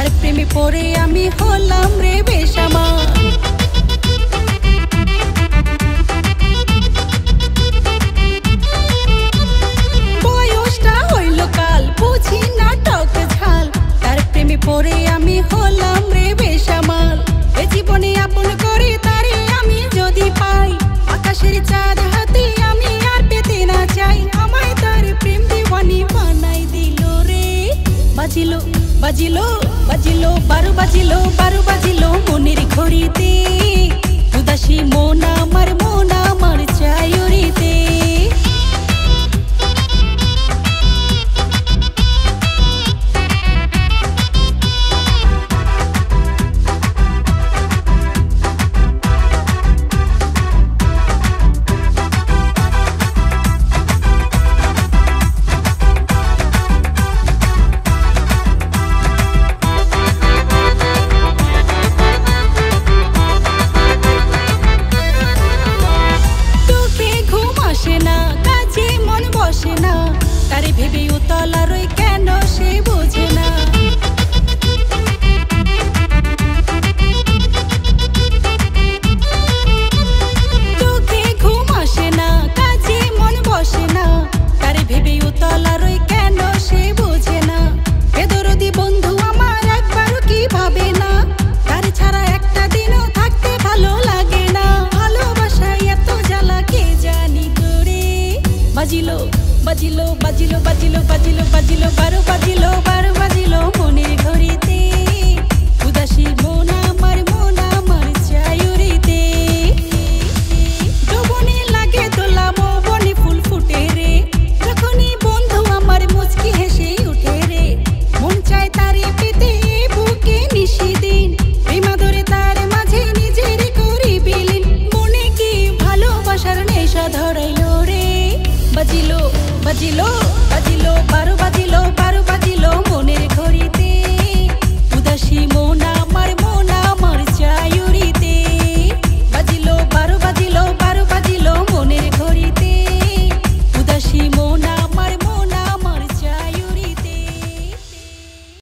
তার প্রেমে পড়ে আমি হলাম রে বেসামাল। বয়সটা হইল কাল বুঝি না টক ঝাল, তার প্রেমে পড়ে আমি হলাম রে বেসামাল। এ জীবনে আপন করে তারে আমি যদি পাই, আকাশের চাঁদ হাতে আমি আর পেতে না চাই। আমায় তার প্রেম দিওয়ানি বানাই দিল রে। বাজিলো বাজিলো বাজিলো বারো বাজিলো বারো বাজিলো মনের ঘড়িতে, উদাসী মন আমার চাই উড়িতে। তারে ভেবে উতলা রই কেন সে বোঝে না। চোখে ঘুম আসে না, কাজে মন বসে না, তারে ভেবে উতলা রই কেন সে বোঝে না। বেদরদি বন্ধু আমার একবারও কি ভাবে না, তার ছাড়া একটা দিনও থাকতে ভালো লাগে না। ভালোবাসায় এত জ্বালা কে জানি করে। বাজিলো বাজিলো বাজিলো বাজিলো বাজিলো বাজিলো বারো বাজিলো বারো বাজিলো মনের ঘড়িতে, উদাসী মন